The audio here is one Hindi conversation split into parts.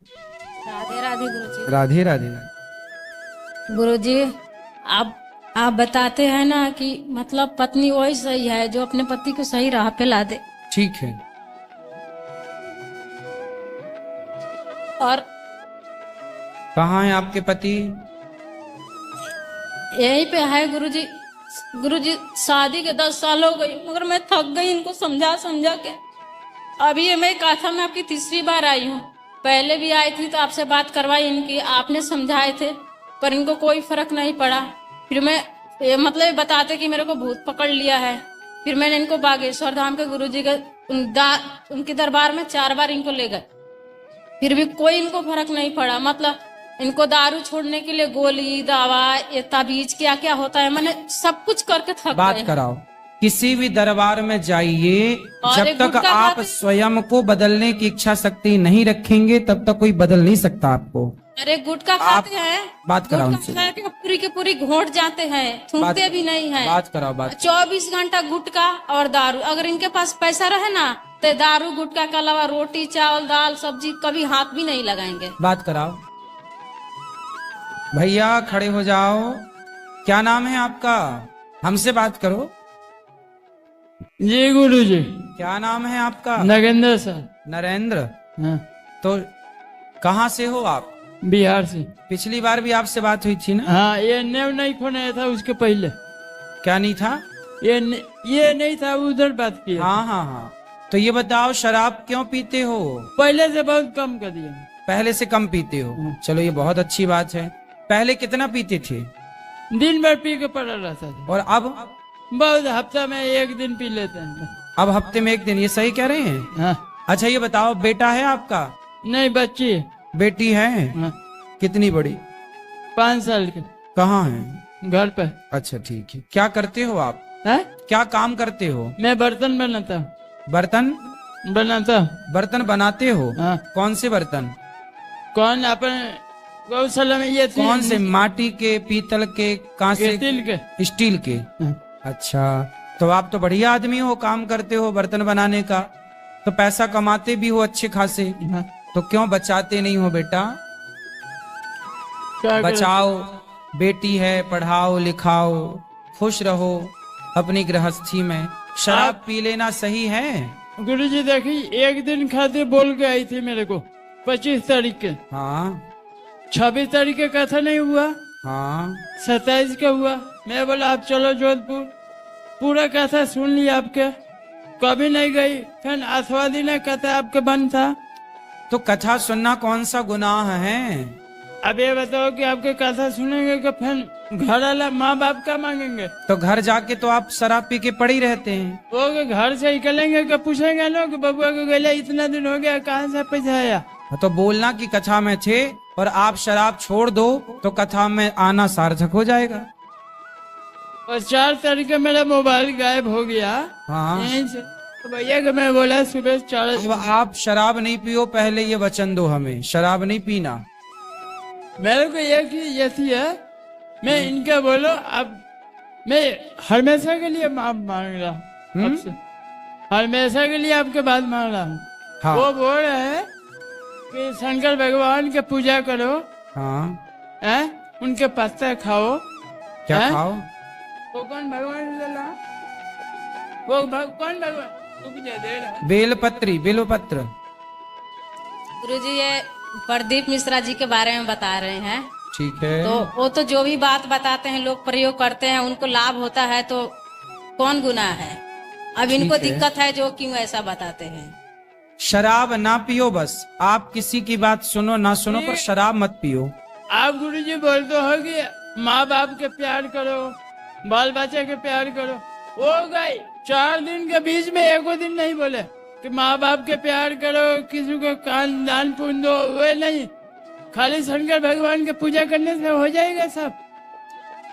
राधे राधे गुरुजी। राधे राधे। गुरुजी, आप बताते हैं ना कि मतलब पत्नी वही सही है जो अपने पति को सही राह पे ला दे। ठीक है। और कहाँ है आपके पति? यही पे है गुरुजी। गुरुजी, शादी के 10 साल हो गई मगर मैं थक गई इनको समझा समझा के। अभी ये मैं कहा था, मैं आपकी तीसरी बार आई हूँ। पहले भी आई थी तो आपसे बात करवाई इनकी, आपने समझाए थे पर इनको कोई फर्क नहीं पड़ा। फिर मैं ये मतलब ये बताते कि मेरे को भूत पकड़ लिया है। फिर मैंने इनको बागेश्वर धाम के गुरुजी के उनके दरबार में 4 बार इनको ले गए, फिर भी कोई इनको फर्क नहीं पड़ा। मतलब इनको दारू छोड़ने के लिए गोली दवा ये ताबीज क्या क्या होता है, मैंने सब कुछ करके थक बात गए। कराओ। किसी भी दरबार में जाइए, और जब एक तक गुटखा आप खाते- स्वयं को बदलने की इच्छा शक्ति नहीं रखेंगे तब तक कोई बदल नहीं सकता आपको। अरे गुटखा खाते हैं, बात कराओ गुटखा उनसे। खा के पूरी के पूरी घोट जाते हैं, थूकते भी नहीं है। बात कराओ। बात 24 घंटा गुटखा और दारू। अगर इनके पास पैसा रहे ना तो दारू गुटखा के अलावा रोटी चावल दाल सब्जी कभी हाथ भी नहीं लगाएंगे। बात कराओ। भैया खड़े हो जाओ। क्या नाम है आपका? हमसे बात करो। जी गुरु जी। क्या नाम है आपका? नगेंद्र सर। नरेंद्र। हाँ, तो कहाँ से हो आप? बिहार से। पिछली बार भी आपसे बात हुई थी ना? हाँ, ये नेव नहीं खोना था उसके पहले। क्या नहीं था? ये नहीं था, उधर बात की। हाँ हाँ हाँ। तो ये बताओ, शराब क्यों पीते हो? पहले से बहुत कम कर दिया। पहले से कम पीते हो? चलो ये बहुत अच्छी बात है। पहले कितना पीते थे? दिन भर पी के पड़ा रहता था। और अब? बहुत, हफ्ता में 1 दिन पी लेते हैं। अब हफ्ते में 1 दिन, ये सही कह रहे हैं? हाँ। अच्छा ये बताओ, बेटा है आपका? नहीं, बच्ची है। बेटी है? हाँ, कितनी बड़ी? 5 साल के। कहाँ है? घर पे। अच्छा ठीक है। क्या करते हो आप? है? क्या काम करते हो? मैं बर्तन बनाता हूँ। बर्तन बनाता हूँ। बर्तन बनाते हो? हाँ। कौन से बर्तन? कौन अपन गौशाला में ये थी? कौन से? माटी के, पीतल के, कांसे स्टील के। स्टील के? हाँ। अच्छा, तो आप तो बढ़िया आदमी हो, काम करते हो बर्तन बनाने का, तो पैसा कमाते भी हो अच्छे खासे। हाँ। तो क्यों बचाते नहीं हो बेटा? क्या करें? बचाओ, बेटी है, पढ़ाओ लिखाओ, खुश रहो अपनी गृहस्थी में। शराब पी लेना सही है? गुरुजी देखिए, 1 दिन खाते बोल के आई थी मेरे को 25 तारीख के। हाँ 26 तारीख के कथा नहीं हुआ, हाँ 27 का हुआ। मैं बोला आप चलो जोधपुर, पूरा कथा सुन लिया आपके, कभी नहीं गई। फिर 8वां दिन कथा आपके बंद था। तो कथा सुनना कौन सा गुनाह है? अब ये बताओ कि आपके कथा सुनेंगे कि फिर घर वाला माँ बाप का मांगेंगे? तो घर जाके तो आप शराब पी के पड़े ही रहते हैं। वो के घर से निकलेंगे कि पूछेंगे ना कि बबुआ को गले इतना दिन हो गया, कहाँ से पैसा आया? तो बोलना कि कथा में थे और आप शराब छोड़ दो तो कथा में आना सार्थक हो जाएगा। और 4 तारीख का मेरा मोबाइल गायब हो गया हाँ। यहीं से। तो भैया को मैं बोला सुबह 4। अब आप शराब नहीं पियो, पहले ये वचन दो हमें, शराब नहीं पीना। मेरे को ये थी है, मैं इनका बोलो अब मैं हमेशा के लिए माफ मांग रहा हूँ आपसे, हमेशा के लिए आपके बात मांग रहा हूँ। हाँ। वो बोल रहे हैं कि शंकर भगवान के पूजा करो, हाँ। हैं? उनके पत्ते खाओ। क्या हैं? खाओ? वो कौन भगवान बोला? वो कौन भगवान? रुक जा, दे रहा। बेलपत्री, बेलपत्र। गुरुजी, ये प्रदीप मिश्रा जी के बारे में बता रहे हैं। ठीक है। तो वो तो जो भी बात बताते हैं लोग प्रयोग करते हैं, उनको लाभ होता है तो कौन गुनाह है? अब इनको है। दिक्कत है जो क्यों ऐसा बताते हैं। शराब ना पियो, बस आप किसी की बात सुनो ना सुनो पर शराब मत पियो। आप गुरुजी बोलते हो कि माँ बाप के प्यार करो, बाल बच्चे के प्यार करो। वो गई 4 दिन के बीच में 1 दिन नहीं बोले कि माँ बाप के प्यार करो, किसी को कान दान पुण्य दो, वे नहीं। खाली शंकर भगवान के पूजा करने से हो जाएगा सब?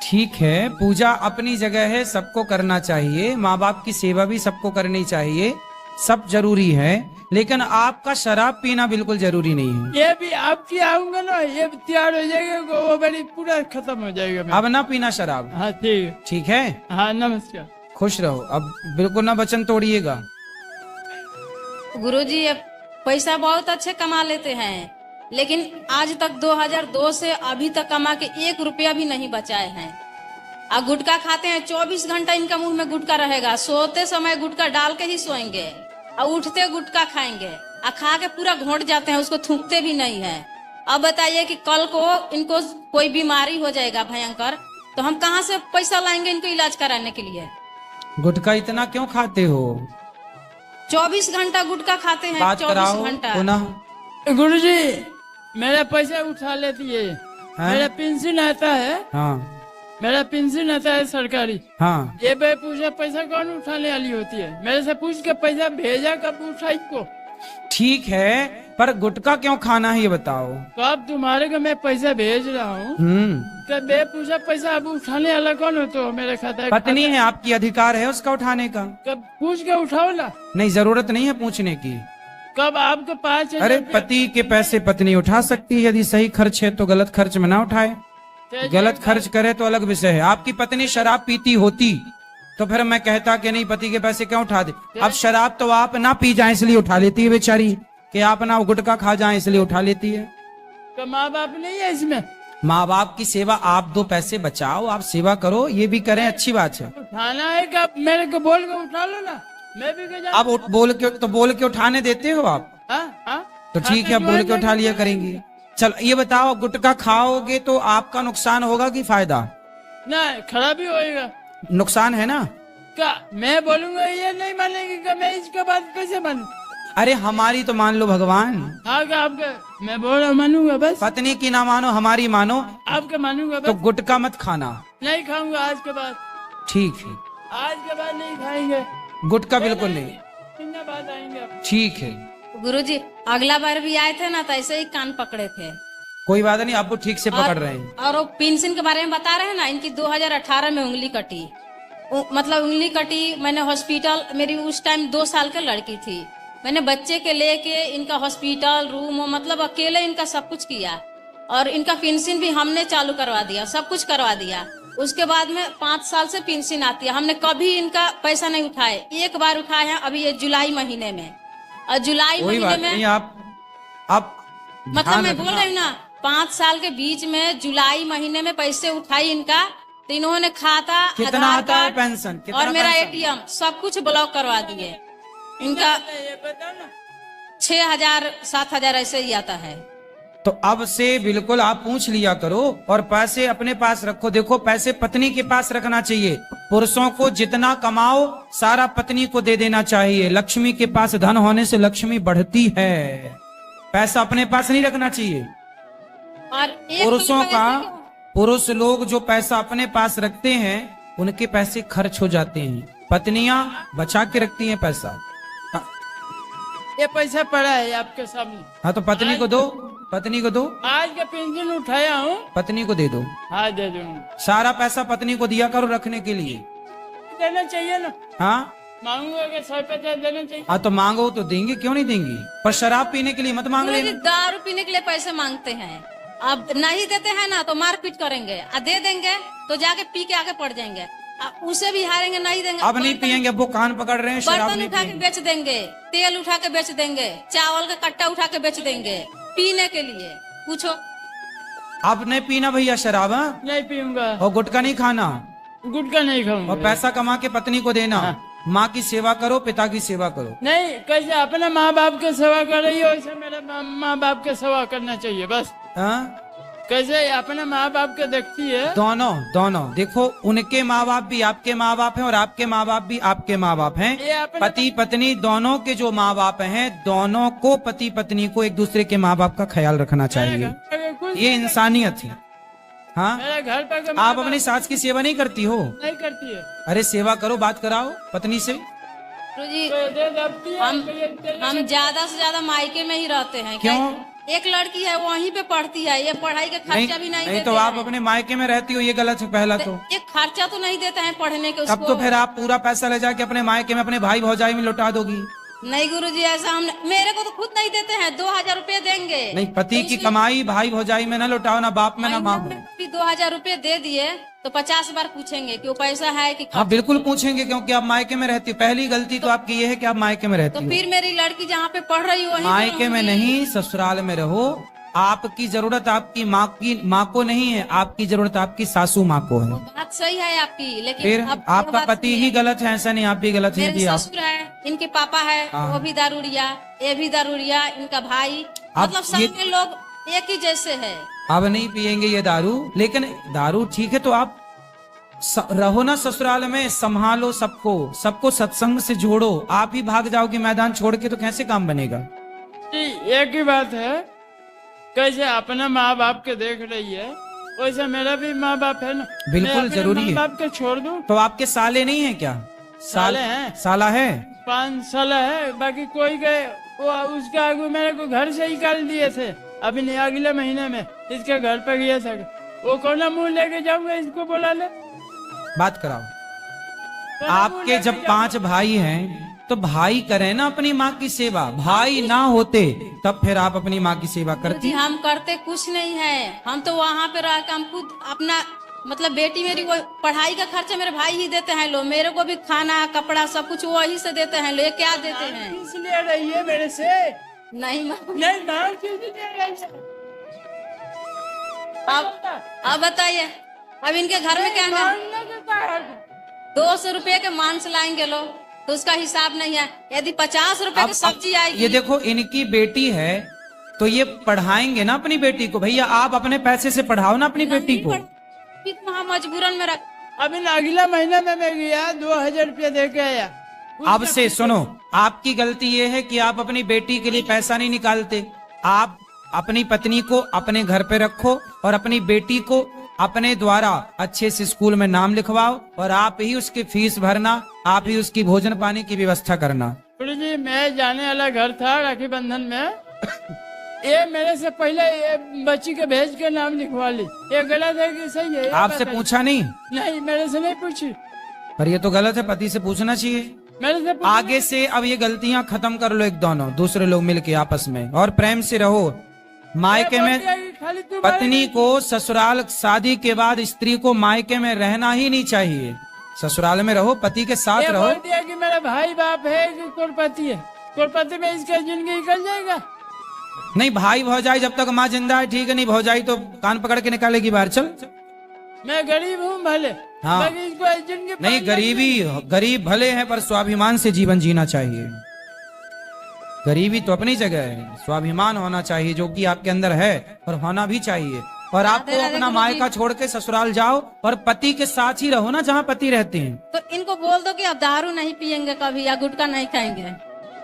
ठीक है, पूजा अपनी जगह है, सबको करना चाहिए, माँ बाप की सेवा भी सबको करनी चाहिए, सब जरूरी है, लेकिन आपका शराब पीना बिल्कुल जरूरी नहीं है। ये भी आपकी आऊंगा ना, ये भी तैयार हो जाएगा, वो बड़ी पूरा खत्म हो जाएगा मेरा। अब ना पीना शराब। हाँ ठीक है। ठीक है, हाँ नमस्कार। खुश रहो, अब बिल्कुल ना वचन तोड़िएगा। गुरुजी, ये पैसा बहुत अच्छे कमा लेते हैं लेकिन आज तक 2002 से अभी तक कमा के 1 रुपया भी नहीं बचाए हैं। और गुटखा खाते हैं, 24 घंटा इनका मुंह में गुटखा रहेगा। सोते समय गुटखा डाल के ही सोएंगे और उठते गुटखा खाएंगे और खा के पूरा घोंट जाते हैं, उसको थूकते भी नहीं है। अब बताइए कि कल को इनको कोई बीमारी हो जाएगा भयंकर, तो हम कहाँ से पैसा लाएंगे इनको इलाज कराने के लिए? गुटखा इतना क्यों खाते हो? 24 घंटा गुटखा खाते हैं, बात 24 कराओ घंटा। पुनः। गुरुजी मेरा पैसा उठा लेती है, मेरा पेंशन आता है, हाँ मेरा पेंशन आता है सरकारी। हाँ, ये पूछा पैसा कौन उठाने वाली होती है? मेरे से पूछ के पैसा भेजा कब उठाई को? ठीक है, पर गुटखा क्यों खाना है ये बताओ। कब तुम्हारे को मैं पैसा भेज रहा हूँ, तो बे पूछा पैसा अब उठाने वाला कौन हो? तो मेरे खाता पत्नी है आपकी, अधिकार है उसका उठाने का। कब पूछ के उठाओ ला? नहीं, जरूरत नहीं है पूछने की। कब आपके पास? अरे पति के पैसे पत्नी उठा सकती है, यदि सही खर्च है तो गलत खर्च में ना उठाए। गलत खर्च करे तो अलग विषय है। आपकी पत्नी शराब पीती होती तो फिर मैं कहता कि नहीं, पति के पैसे क्यों उठा दे। अब शराब तो आप ना पी जाए इसलिए उठा लेती है बेचारी, कि आप ना गुटखा खा जाए इसलिए उठा लेती है। तो माँ बाप नहीं है इसमें? माँ बाप की सेवा आप 2 पैसे बचाओ, आप सेवा करो, ये भी करें, अच्छी बात है। उठाना है कि मेरे को बोल के उठा लो ना, मैं भी अब बोल के उठाने देते हो आप? हाँ? तो ठीक है, बोल के उठा लिया करेंगे। चल ये बताओ, गुटखा खाओगे तो आपका नुकसान होगा कि फायदा? ना, खराबी होएगा। नुकसान है ना? क्या मैं बोलूंगा ये नहीं मानेंगे कि मैं इसके बाद कैसे मानूं? अरे हमारी तो मान लो भगवान। हाँ क्या आपका? मैं बोल रहा मानूंगा बस। पत्नी की ना मानो, हमारी मानो। आपका मानूंगा तो बस। गुटखा मत खाना। नहीं खाऊंगा आज के बाद। ठीक है, आज के बाद नहीं खाएंगे गुटखा बिल्कुल नहीं। जिंदाबाद आएंगे आप। ठीक है, गुरुजी अगला बार भी आए थे ना, तो ऐसे ही कान पकड़े थे। कोई बात नहीं, आपको ठीक से पकड़ रहे हैं। और वो पेंशन के बारे में बता रहे हैं ना, इनकी 2018 में उंगली कटी। मतलब उंगली कटी, मैंने हॉस्पिटल, मेरी उस टाइम 2 साल की लड़की थी, मैंने बच्चे के लेके इनका हॉस्पिटल रूम, मतलब अकेले इनका सब कुछ किया। और इनका पेंशन भी हमने चालू करवा दिया, सब कुछ करवा दिया। उसके बाद में 5 साल से पेंशन आती है, हमने कभी इनका पैसा नहीं उठाए। 1 बार उठाए हैं अभी ये जुलाई महीने में। और जुलाई कोई बात महीने नहीं, में आप मतलब मैं बोल रही हूँ ना, 5 साल के बीच में जुलाई महीने में पैसे उठाई इनका, तो इन्होंने खाता, कितना आधार आता है कार्ड पेंशन? कितना और मेरा पेंशन? ATM सब कुछ ब्लॉक करवा दिए। इनका ये बताओ ना। 6,000 7,000 ऐसे ही आता है। तो अब से बिल्कुल आप पूछ लिया करो और पैसे अपने पास रखो। देखो, पैसे पत्नी के पास रखना चाहिए। पुरुषों को जितना कमाओ सारा पत्नी को दे देना चाहिए। लक्ष्मी के पास धन होने से लक्ष्मी बढ़ती है, पैसा अपने पास नहीं रखना चाहिए। और एक पुरुषों तो का, पैसे- पुरुष लोग जो पैसा अपने पास रखते हैं उनके पैसे खर्च हो जाते हैं, पत्नियां बचा के रखती हैं पैसा। ये पैसा पड़ा है आपके सामने। हाँ तो पत्नी को दो, पत्नी को दो, आज का पेंशन उठाया हूँ, पत्नी को दे दो। हाँ दे दूंगा। सारा पैसा पत्नी को दिया करो रखने के लिए। देना चाहिए ना, हाँ मांगूंगा कि 100 रुपया देना चाहिए। हाँ तो मांगो तो देंगे, क्यों नहीं देंगे। पर शराब पीने के लिए मत मांग गुरुजी लेना। दारू पीने के लिए पैसे मांगते हैं, अब नहीं देते हैं ना तो मारपीट करेंगे। आ दे देंगे तो जाके पी के आके पड़ जाएंगे, उसे भी हारेंगे, नहीं देंगे। अब नहीं पियेंगे, अब वो कान पकड़ रहे हैं, शराब बर्तन नहीं उठा के पियेंगे। बेच देंगे, तेल उठा के बेच देंगे, चावल का कट्टा उठा के बेच देंगे पीने के लिए। पूछो, अब नहीं पीना भैया शराब, हाँ? नहीं पीऊंगा, और गुटखा नहीं खाना, गुटखा नहीं खाऊंगा। और पैसा कमा के पत्नी को देना। माँ की सेवा करो, पिता की सेवा करो। नहीं, कैसे अपने माँ बाप की सेवा कर रही हो वैसे मेरे माँ बाप की सेवा करना चाहिए बस। हाँ? कैसे अपने माँ बाप के देखती है। दोनों दोनों देखो, उनके माँ बाप भी आपके माँ बाप हैं और आपके माँ बाप भी आपके माँ बाप ये हैं। अपने- पति पत्नी दोनों के जो माँ बाप हैं, दोनों को, पति पत्नी को एक दूसरे के माँ बाप का ख्याल रखना चाहिए। ये इंसानियत है। हाँ, मेरे घर पर के आप माँ बाप अपनी सास की सेवा नहीं करती हो? नहीं करती है अरे सेवा करो, बात कराओ पत्नी से। गुरुजी तो दे दबती है, हम ज्यादा से ज्यादा मायके में ही रहते हैं। क्यों? एक लड़की है वहीं पे पढ़ती है, ये पढ़ाई का खर्चा भी नहीं नहीं देते तो आप हैं। अपने मायके में रहती हो, ये गलत है पहला तो। एक खर्चा तो नहीं देते हैं पढ़ने के तब उसको। तो फिर आप पूरा पैसा ले जाके अपने मायके में अपने भाई भौजाई में लौटा दोगी। नहीं गुरुजी, ऐसा हम, मेरे को तो खुद नहीं देते हैं। 2,000 रुपए देंगे। नहीं, पति की कमाई भाई भौजाई में ना लौटाओ, ना बाप में ना माँ में। 2,000 रुपए दे दिए तो 50 बार पूछेंगे कि वो पैसा है कि हाँ बिल्कुल पूछेंगे, क्योंकि आप मायके में रहती हो। पहली गलती तो आपकी ये है कि आप मायके में रहती तो हो। फिर मेरी लड़की जहाँ पे पढ़ रही हो वहीं पे मायके में रहूंगी। नहीं, ससुराल में रहो, आपकी जरूरत आपकी माँ को नहीं है, आपकी जरूरत आपकी सासू माँ को है। बात सही है आपकी, लेकिन फिर अब आपका बात पति सुनिए। ही गलत है, ऐसा नहीं आप भी गलत है मेरे कि आप ससुर है, इनके पापा है, हाँ। वो भी दारूड़िया, ये भी दारूड़िया, इनका भाई, अब मतलब सब ये- के लोग एक ही जैसे है। अब नहीं पिएंगे ये दारू, लेकिन दारू ठीक है तो आप रहो ना ससुराल में, संभालो सबको, सबको सत्संग से जोड़ो। आप ही भाग जाओगे मैदान छोड़ के तो कैसे काम बनेगा? जी, एक ही बात है, कैसे अपने माँ बाप के देख रही है वैसे मेरा भी माँ बाप है ना। बिल्कुल, मैं अपने जरूरी है। माँ बाप के छोड़ दूं? तो आपके साले नहीं है क्या? साले हैं। साला है? 5 साल है, बाकी कोई गए वो उसके आगे मेरे को घर से ही निकाल दिए थे। अभी नहीं, अगले महीने में इसके घर पे गया था, वो कौन मुंह लेके जाऊंगा, इसको बोला ले। बात कराओ। कौन मुंह आपके लेके जब जाऊंगा? 5 भाई हैं तो भाई करें ना अपनी माँ की सेवा। भाई ना होते तब फिर आप अपनी माँ की सेवा जी करती। हम करते कुछ नहीं है, हम तो वहाँ पे रह के हम खुद अपना मतलब बेटी मेरी को पढ़ाई का खर्चा मेरे भाई ही देते हैं लोग, मेरे को भी खाना कपड़ा सब कुछ वही से देते हैं लोग। ये क्या देते हैं? इसलिए रही है मेरे से, नहीं नहीं मांग किसलिए रही है? अब बताइए, अब इनके घर में क्या है? मांगने के कारण 200 रुपए के मांस लाएंगे लोग तो उसका हिसाब नहीं है। यदि 50 रुपए की सब्जी आएगी, ये देखो इनकी बेटी है तो ये पढ़ाएंगे ना अपनी बेटी को। भैया आप अपने पैसे से पढ़ाओ ना अपनी बेटी को। कितना मजबूरन में रख। अभी अगला महीना में मैं गया 2000 रुपया दे के आया। अब से सुनो, आपकी गलती ये है कि आप अपनी बेटी के लिए पैसा नहीं निकालते। आप अपनी पत्नी को अपने घर पे रखो और अपनी बेटी को अपने द्वारा अच्छे से स्कूल में नाम लिखवाओ और आप ही उसकी फीस भरना, आप ही उसकी भोजन पानी की व्यवस्था करना। गुरु जी, मैं जाने वाला घर था राखी बंधन में, ये मेरे से पहले ये बच्ची के भेज के नाम लिखवा ली। ये गलत है कि सही है? ये आपसे बताइए। पूछा नहीं? नहीं, मेरे से नहीं पूछी, पर ये तो गलत है, पति से पूछना चाहिए। मेरे से पूछी। आगे से अब ये गलतियां खत्म कर लो, एक दोनों दूसरे लोग मिलके आपस में, और प्रेम से रहो। मायके में खाली तुम्हारी- पत्नी को ससुराल, शादी के बाद स्त्री को मायके में रहना ही नहीं चाहिए। ससुराल में रहो, पति के साथ ये रहो। बोल दिया कि मेरा भाई बाप है कि करोड़पति है, करोड़पति में इसका जिंदगी निकल जाएगा। नहीं, भाई भौजाई जब तक माँ जिंदा है ठीक है, नहीं भौजाई तो कान पकड़ के निकालेगी बाहर। चल, मैं गरीब हूँ भले, हाँ। बाकी इसको जिंदगी नहीं, गरीब भले हैं पर स्वाभिमान से जीवन जीना चाहिए। गरीबी तो अपनी जगह है, स्वाभिमान होना चाहिए जो कि आपके अंदर है और होना भी चाहिए। और आपको राधे अपना गुरु मायका छोड़ के ससुराल जाओ और पति के साथ ही रहो ना जहाँ पति रहते हैं। तो इनको बोल दो कि अब दारू नहीं पियेंगे कभी या गुटखा नहीं खाएंगे।